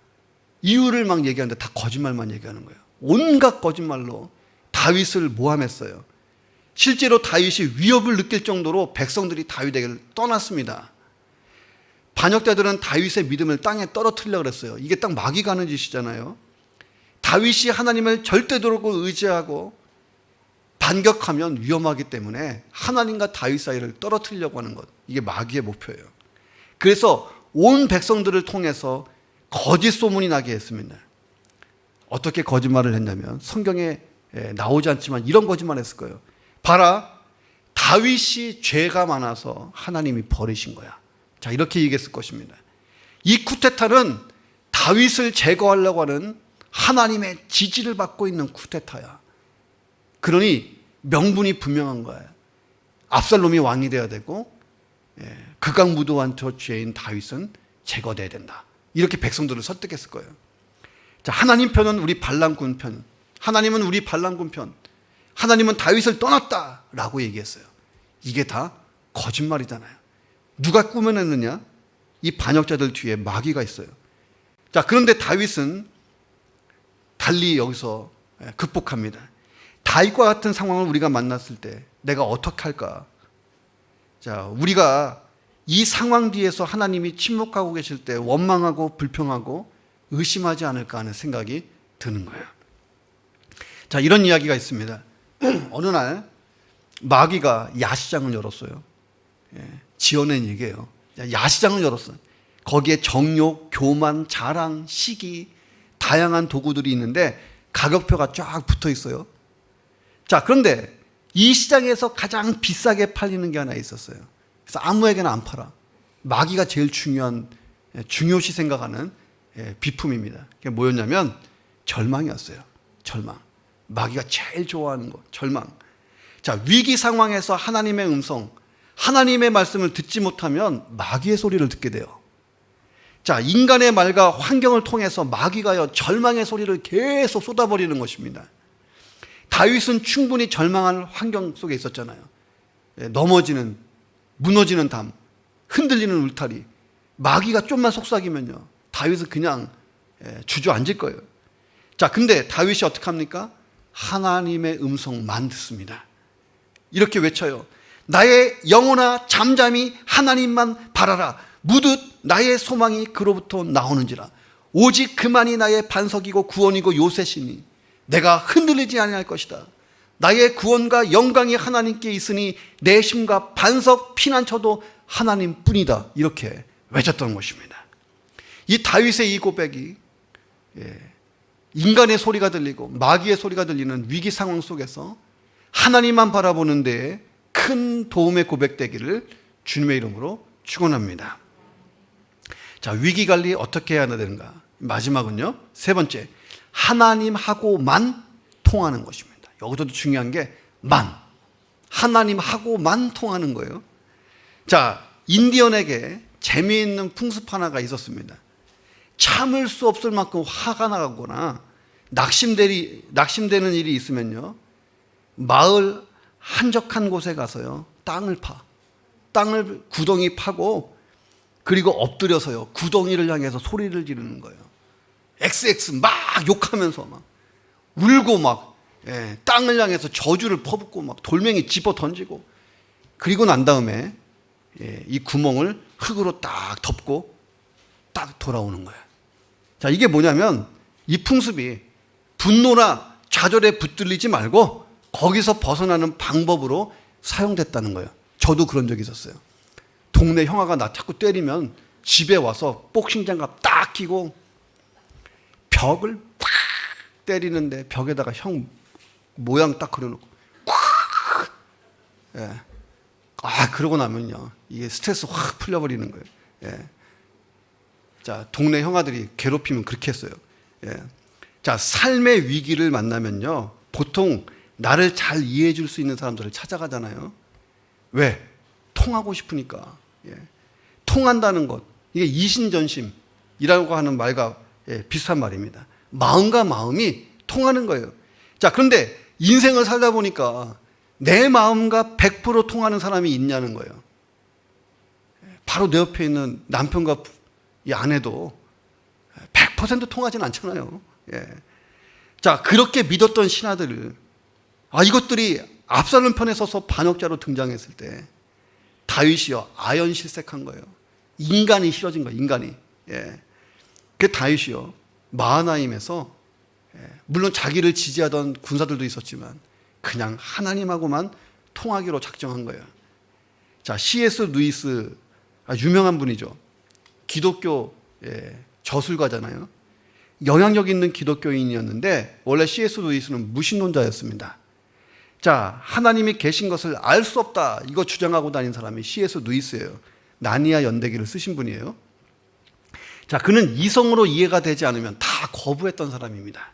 이유를 막 얘기하는데 다 거짓말만 얘기하는 거예요. 온갖 거짓말로 다윗을 모함했어요. 실제로 다윗이 위협을 느낄 정도로 백성들이 다윗에게 떠났습니다. 반역자들은 다윗의 믿음을 땅에 떨어뜨리려고 그랬어요. 이게 딱 마귀가 하는 짓이잖아요. 다윗이 하나님을 절대적으로 의지하고 반격하면 위험하기 때문에 하나님과 다윗 사이를 떨어뜨리려고 하는 것, 이게 마귀의 목표예요. 그래서 온 백성들을 통해서 거짓 소문이 나게 했습니다. 어떻게 거짓말을 했냐면 성경에 나오지 않지만 이런 거짓말 했을 거예요. 봐라, 다윗이 죄가 많아서 하나님이 버리신 거야. 자, 이렇게 얘기했을 것입니다. 이 쿠데타는 다윗을 제거하려고 하는 하나님의 지지를 받고 있는 쿠데타야. 그러니 명분이 분명한 거예요. 압살롬이 왕이 되어야 되고 극악무도한 저 죄인 다윗은 제거돼야 된다. 이렇게 백성들을 설득했을 거예요. 자, 하나님 편은 우리 반란군 편, 하나님은 우리 반란군 편, 하나님은 다윗을 떠났다라고 얘기했어요. 이게 다 거짓말이잖아요. 누가 꾸며냈느냐? 이 반역자들 뒤에 마귀가 있어요. 자, 그런데 다윗은 달리 여기서 극복합니다. 다윗과 같은 상황을 우리가 만났을 때 내가 어떻게 할까? 자, 우리가 이 상황 뒤에서 하나님이 침묵하고 계실 때 원망하고 불평하고 의심하지 않을까 하는 생각이 드는 거예요. 자, 이런 이야기가 있습니다. 어느 날 마귀가 야시장을 열었어요. 지어낸 얘기예요. 야시장을 열었어요. 거기에 정욕, 교만, 자랑, 시기, 다양한 도구들이 있는데 가격표가 쫙 붙어 있어요. 자, 그런데 이 시장에서 가장 비싸게 팔리는 게 하나 있었어요. 그래서 아무에게나 안 팔아. 마귀가 제일 중요시 생각하는 비품입니다. 그게 뭐였냐면 절망이었어요. 절망. 마귀가 제일 좋아하는 거, 절망. 자, 위기 상황에서 하나님의 음성, 하나님의 말씀을 듣지 못하면 마귀의 소리를 듣게 돼요. 자, 인간의 말과 환경을 통해서 마귀가요, 절망의 소리를 계속 쏟아버리는 것입니다. 다윗은 충분히 절망한 환경 속에 있었잖아요. 넘어지는, 무너지는 담, 흔들리는 울타리. 마귀가 좀만 속삭이면요, 다윗은 그냥 주저앉을 거예요. 자, 근데 다윗이 어떻게 합니까? 하나님의 음성만 듣습니다. 이렇게 외쳐요. 나의 영혼아 잠잠히 하나님만 바라라. 무릇 나의 소망이 그로부터 나오는지라. 오직 그만이 나의 반석이고 구원이고 요새시니 내가 흔들리지 아니할 것이다. 나의 구원과 영광이 하나님께 있으니 내 힘과 반석 피난처도 하나님뿐이다. 이렇게 외쳤던 것입니다. 이 다윗의 이 고백이 인간의 소리가 들리고 마귀의 소리가 들리는 위기 상황 속에서 하나님만 바라보는 데에 큰 도움의 고백되기를 주님의 이름으로 축원합니다. 자, 위기관리 어떻게 해야 되는가? 마지막은요, 세 번째, 하나님하고만 통하는 것입니다. 여기서도 중요한 게 만, 하나님하고만 통하는 거예요. 자, 인디언에게 재미있는 풍습 하나가 있었습니다. 참을 수 없을 만큼 화가 나거나 낙심되는 일이 있으면요, 마을 한적한 곳에 가서요, 땅을 구덩이 파고, 그리고 엎드려서요, 구덩이를 향해서 소리를 지르는 거예요. XX 막 욕하면서 막 울고 막 땅을 향해서 저주를 퍼붓고 막 돌멩이 집어 던지고, 그리고 난 다음에 이 구멍을 흙으로 딱 덮고 딱 돌아오는 거예요. 자, 이게 뭐냐면 이 풍습이 분노나 좌절에 붙들리지 말고 거기서 벗어나는 방법으로 사용됐다는 거예요. 저도 그런 적이 있었어요. 동네 형아가 나 자꾸 때리면 집에 와서 복싱 장갑 딱 끼고 벽을 팍 때리는데 벽에다가 형 모양 딱 그려놓고 콱! 그러고 나면요, 이게 스트레스 확 풀려버리는 거예요. 자, 동네 형아들이 괴롭히면 그렇게 했어요. 자, 삶의 위기를 만나면요, 보통 나를 잘 이해해 줄 수 있는 사람들을 찾아가잖아요. 왜? 통하고 싶으니까. 통한다는 것, 이게 이신전심이라고 하는 말과 비슷한 말입니다. 마음과 마음이 통하는 거예요. 자, 그런데 인생을 살다 보니까 내 마음과 100% 통하는 사람이 있냐는 거예요. 바로 내 옆에 있는 남편과 이 아내도 100% 통하진 않잖아요. 자, 그렇게 믿었던 신하들을, 이것들이 압살롬 편에 서서 반역자로 등장했을 때 다윗이요, 아연실색한 거예요. 인간이 싫어진 거예요, 인간이. 그 다윗이요, 마하나임에서 물론 자기를 지지하던 군사들도 있었지만 그냥 하나님하고만 통하기로 작정한 거예요. 자, C.S. 루이스, 유명한 분이죠. 기독교 저술가잖아요. 영향력 있는 기독교인이었는데 원래 C.S. 루이스는 무신론자였습니다. 자, 하나님이 계신 것을 알 수 없다, 이거 주장하고 다닌 사람이 C.S. 루이스예요. 나니아 연대기를 쓰신 분이에요. 자, 그는 이성으로 이해가 되지 않으면 다 거부했던 사람입니다.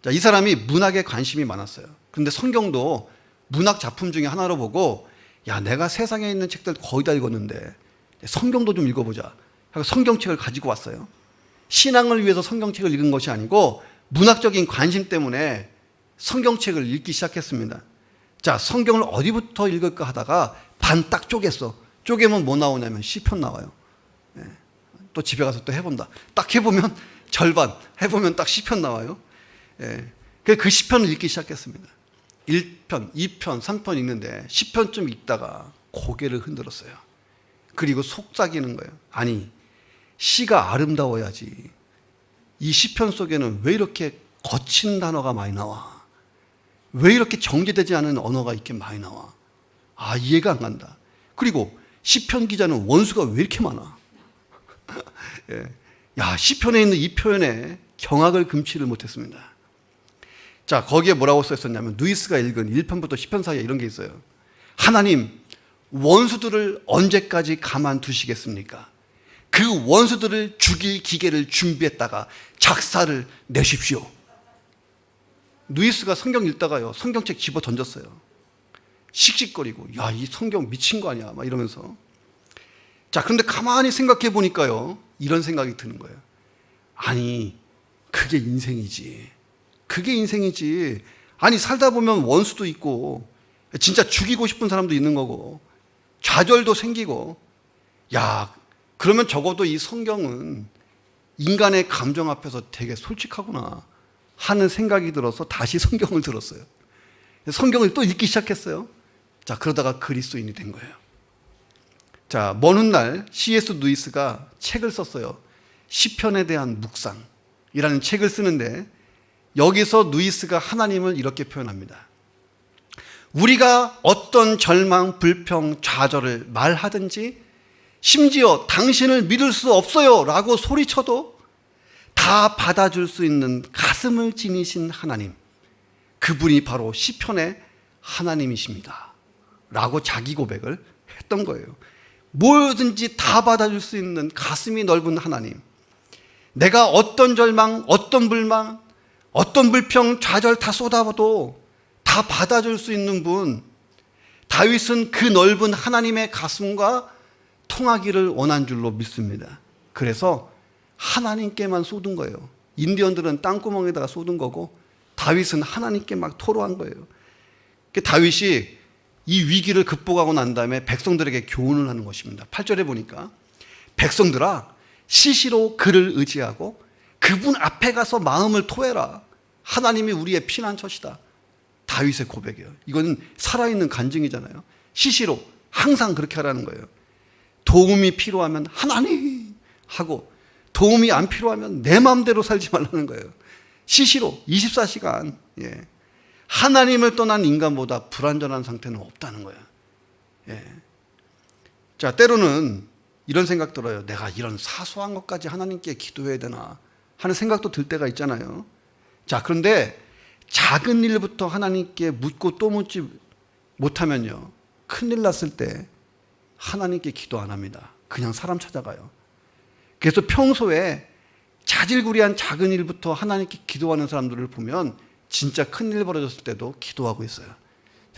자, 이 사람이 문학에 관심이 많았어요. 그런데 성경도 문학 작품 중에 하나로 보고, 야, 내가 세상에 있는 책들 거의 다 읽었는데 성경도 좀 읽어보자 하고 성경책을 가지고 왔어요. 신앙을 위해서 성경책을 읽은 것이 아니고 문학적인 관심 때문에 성경책을 읽기 시작했습니다. 자, 성경을 어디부터 읽을까 하다가 반 딱 쪼갰어. 쪼개면 뭐 나오냐면 시편 나와요. 또 집에 가서 또 해본다. 딱 해보면 절반, 해보면 딱 시편 나와요. 그 시편을 읽기 시작했습니다. 1편, 2편, 3편 읽는데 10편쯤 읽다가 고개를 흔들었어요. 그리고 속삭이는 거예요. 아니, 시가 아름다워야지. 이 시편 속에는 왜 이렇게 거친 단어가 많이 나와? 왜 이렇게 정제되지 않은 언어가 이렇게 많이 나와? 아, 이해가 안 간다. 그리고 시편 기자는 원수가 왜 이렇게 많아? 야, 시편에 있는 이 표현에 경악을 금치를 못했습니다. 자, 거기에 뭐라고 써있었냐면 루이스가 읽은 1편부터 10편 사이에 이런 게 있어요. 하나님, 원수들을 언제까지 가만두시겠습니까? 그 원수들을 죽일 기계를 준비했다가 작사를 내십시오. 루이스가 성경 읽다가요, 성경책 집어 던졌어요. 씩씩거리고, 야, 이 성경 미친 거 아니야? 막 이러면서. 자, 그런데 가만히 생각해 보니까요, 이런 생각이 드는 거예요. 아니, 그게 인생이지. 그게 인생이지. 아니, 살다 보면 원수도 있고, 진짜 죽이고 싶은 사람도 있는 거고, 좌절도 생기고, 야, 그러면 적어도 이 성경은 인간의 감정 앞에서 되게 솔직하구나 하는 생각이 들어서 다시 성경을 들었어요. 성경을 또 읽기 시작했어요. 자, 그러다가 그리스도인이 된 거예요. 자, 먼 훗날 C.S. 루이스가 책을 썼어요. 시편에 대한 묵상이라는 책을 쓰는데 여기서 루이스가 하나님을 이렇게 표현합니다. 우리가 어떤 절망, 불평, 좌절을 말하든지 심지어 당신을 믿을 수 없어요 라고 소리쳐도 다 받아줄 수 있는 가슴을 지니신 하나님, 그분이 바로 시편의 하나님이십니다 라고 자기 고백을 했던 거예요. 뭐든지 다 받아줄 수 있는 가슴이 넓은 하나님, 내가 어떤 절망, 어떤 불만, 어떤 불평, 좌절 다 쏟아봐도 다 받아줄 수 있는 분, 다윗은 그 넓은 하나님의 가슴과 통하기를 원한 줄로 믿습니다. 그래서 하나님께만 쏟은 거예요. 인디언들은 땅구멍에다가 쏟은 거고 다윗은 하나님께 막 토로한 거예요. 다윗이 이 위기를 극복하고 난 다음에 백성들에게 교훈을 하는 것입니다. 8절에 보니까 백성들아, 시시로 그를 의지하고 그분 앞에 가서 마음을 토해라. 하나님이 우리의 피난처시다. 다윗의 고백이에요. 이건 살아있는 간증이잖아요. 시시로 항상 그렇게 하라는 거예요. 도움이 필요하면 하나님 하고 도움이 안 필요하면 내 마음대로 살지 말라는 거예요. 시시로 24시간. 하나님을 떠난 인간보다 불완전한 상태는 없다는 거예요. 자, 때로는 이런 생각 들어요. 내가 이런 사소한 것까지 하나님께 기도해야 되나 하는 생각도 들 때가 있잖아요. 자, 그런데 작은 일부터 하나님께 묻고 또 묻지 못하면요, 큰일 났을 때 하나님께 기도 안 합니다. 그냥 사람 찾아가요. 그래서 평소에 자질구레한 작은 일부터 하나님께 기도하는 사람들을 보면 진짜 큰일 벌어졌을 때도 기도하고 있어요.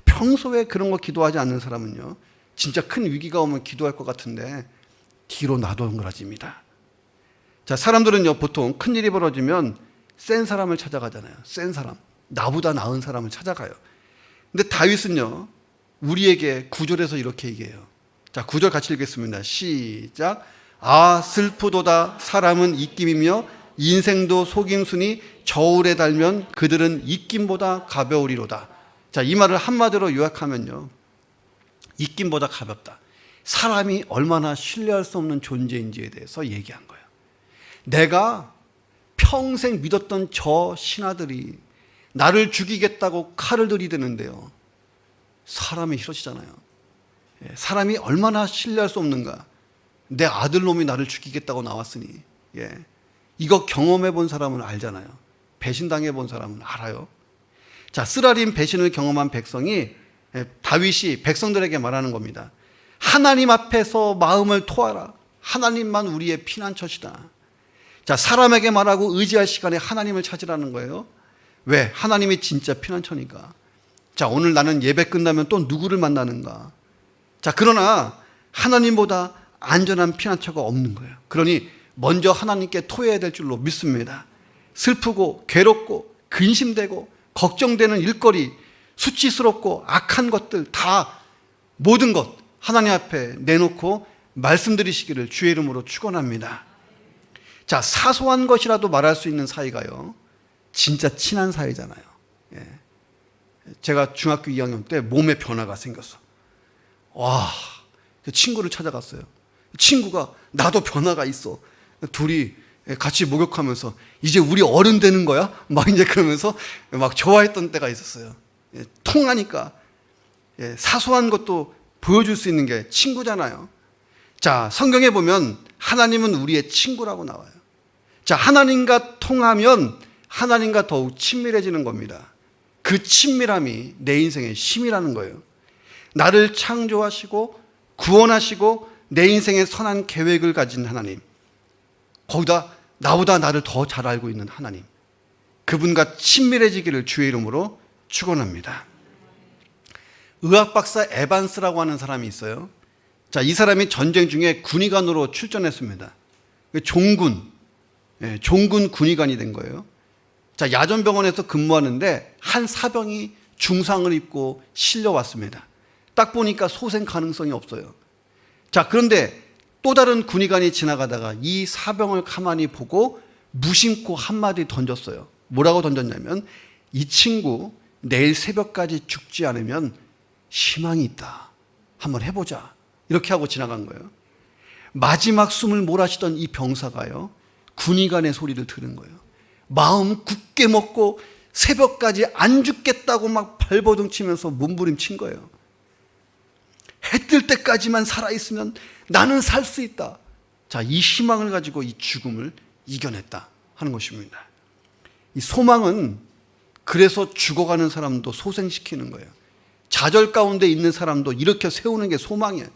평소에 그런 거 기도하지 않는 사람은요, 진짜 큰 위기가 오면 기도할 것 같은데 뒤로 놔둬그러집니다. 자, 사람들은요, 보통 큰일이 벌어지면 센 사람을 찾아가잖아요. 센 사람, 나보다 나은 사람을 찾아가요. 근데 다윗은요, 우리에게 9절에서 이렇게 얘기해요. 자, 9절 같이 읽겠습니다. 시작. 아, 슬프도다. 사람은 입김이며 인생도 속임수니 저울에 달면 그들은 입김보다 가벼우리로다. 자, 이 말을 한마디로 요약하면요, 입김보다 가볍다. 사람이 얼마나 신뢰할 수 없는 존재인지에 대해서 얘기한 거예요. 내가 평생 믿었던 저 신하들이 나를 죽이겠다고 칼을 들이대는데요, 사람이 싫어지잖아요. 사람이 얼마나 신뢰할 수 없는가. 내 아들놈이 나를 죽이겠다고 나왔으니, 이거 경험해 본 사람은 알잖아요. 배신당해 본 사람은 알아요. 자, 쓰라린 배신을 경험한 백성이 다윗이 백성들에게 말하는 겁니다. 하나님 앞에서 마음을 토하라. 하나님만 우리의 피난처시다. 자, 사람에게 말하고 의지할 시간에 하나님을 찾으라는 거예요. 왜? 하나님이 진짜 피난처니까. 자, 오늘 나는 예배 끝나면 또 누구를 만나는가? 자, 그러나 하나님보다 안전한 피난처가 없는 거예요. 그러니 먼저 하나님께 토해야 될 줄로 믿습니다. 슬프고 괴롭고 근심되고 걱정되는 일거리, 수치스럽고 악한 것들 다 모든 것 하나님 앞에 내놓고 말씀드리시기를 주의 이름으로 축원합니다. 자, 사소한 것이라도 말할 수 있는 사이가요, 진짜 친한 사이잖아요. 예. 제가 중학교 2학년 때 몸에 변화가 생겼어. 와, 그 친구를 찾아갔어요. 친구가 나도 변화가 있어. 둘이 같이 목욕하면서 이제 우리 어른 되는 거야? 막 이제 그러면서 막 좋아했던 때가 있었어요. 예, 통하니까 사소한 것도 보여줄 수 있는 게 친구잖아요. 자, 성경에 보면 하나님은 우리의 친구라고 나와요. 자, 하나님과 통하면 하나님과 더욱 친밀해지는 겁니다. 그 친밀함이 내 인생의 힘이라는 거예요. 나를 창조하시고 구원하시고 내 인생의 선한 계획을 가진 하나님, 거기다 나보다 나를 더 잘 알고 있는 하나님, 그분과 친밀해지기를 주의 이름으로 축원합니다. 의학 박사 에반스라고 하는 사람이 있어요. 자, 이 사람이 전쟁 중에 군의관으로 출전했습니다. 종군 군의관이 된 거예요. 자, 야전병원에서 근무하는데 한 사병이 중상을 입고 실려왔습니다. 딱 보니까 소생 가능성이 없어요. 자, 그런데 또 다른 군의관이 지나가다가 이 사병을 가만히 보고 무심코 한마디 던졌어요. 뭐라고 던졌냐면, 이 친구 내일 새벽까지 죽지 않으면 희망이 있다. 한번 해보자. 이렇게 하고 지나간 거예요. 마지막 숨을 몰아쉬던 이 병사가요, 군의관의 소리를 들은 거예요. 마음 굳게 먹고 새벽까지 안 죽겠다고 막 발버둥 치면서 몸부림친 거예요. 해 뜰 때까지만 살아있으면 나는 살 수 있다. 자, 이 희망을 가지고 이 죽음을 이겨냈다 하는 것입니다. 이 소망은 그래서 죽어가는 사람도 소생시키는 거예요. 좌절 가운데 있는 사람도 이렇게 세우는 게 소망이에요.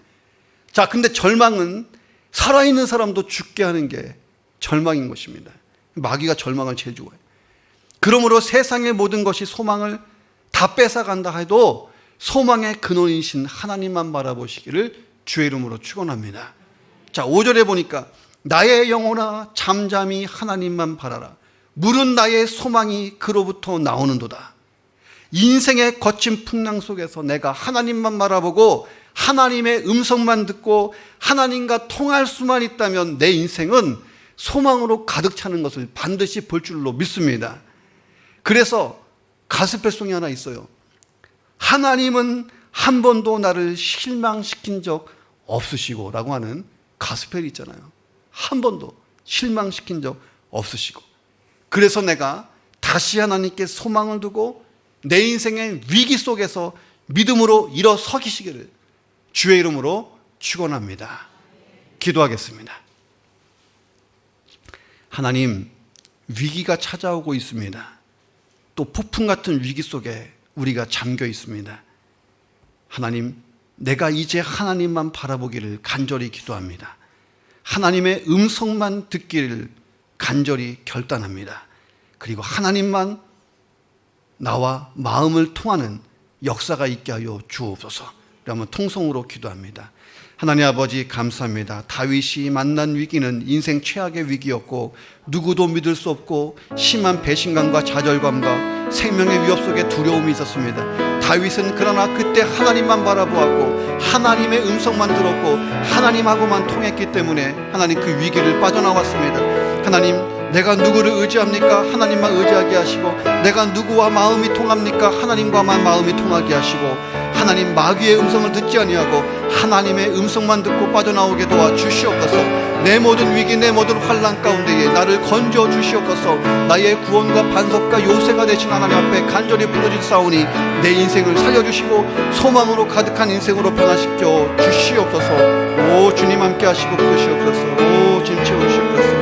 자, 근데 절망은 살아있는 사람도 죽게 하는 게 절망인 것입니다. 마귀가 절망을 제일 좋아해요. 그러므로 세상의 모든 것이 소망을 다 뺏어간다 해도 소망의 근원이신 하나님만 바라보시기를 주의 이름으로 축원합니다. 자, 5절에 보니까 나의 영혼아 잠잠히 하나님만 바라라. 물은 나의 소망이 그로부터 나오는도다. 인생의 거친 풍랑 속에서 내가 하나님만 바라보고 하나님의 음성만 듣고 하나님과 통할 수만 있다면 내 인생은 소망으로 가득 차는 것을 반드시 볼 줄로 믿습니다. 그래서 가스펠송이 하나 있어요. 하나님은 한 번도 나를 실망시킨 적 없으시고 라고 하는 가스펠이 있잖아요. 한 번도 실망시킨 적 없으시고, 그래서 내가 다시 하나님께 소망을 두고 내 인생의 위기 속에서 믿음으로 일어서기시기를 주의 이름으로 축원합니다. 기도하겠습니다. 하나님, 위기가 찾아오고 있습니다. 또 폭풍 같은 위기 속에 우리가 잠겨 있습니다. 하나님, 내가 이제 하나님만 바라보기를 간절히 기도합니다. 하나님의 음성만 듣기를 간절히 결단합니다. 그리고 하나님만 나와 마음을 통하는 역사가 있게 하여 주옵소서. 그러면 통성으로 기도합니다. 하나님 아버지, 감사합니다. 다윗이 만난 위기는 인생 최악의 위기였고 누구도 믿을 수 없고 심한 배신감과 좌절감과 생명의 위협 속에 두려움이 있었습니다. 다윗은 그러나 그때 하나님만 바라보았고 하나님의 음성만 들었고 하나님하고만 통했기 때문에 하나님 그 위기를 빠져나왔습니다. 하나님, 내가 누구를 의지합니까? 하나님만 의지하게 하시고, 내가 누구와 마음이 통합니까? 하나님과만 마음이 통하게 하시고, 하나님, 마귀의 음성을 듣지 아니하고 하나님의 음성만 듣고 빠져나오게 도와 주시옵소서. 내 모든 위기, 내 모든 환난 가운데에 나를 건져 주시옵소서. 나의 구원과 반석과 요새가 되신 하나님 앞에 간절히 부르짖 사오니 내 인생을 살려주시고 소망으로 가득한 인생으로 변화시켜 주시옵소서. 오 주님, 함께 하시고 부르시옵소서. 오 주님 채워주시옵소서.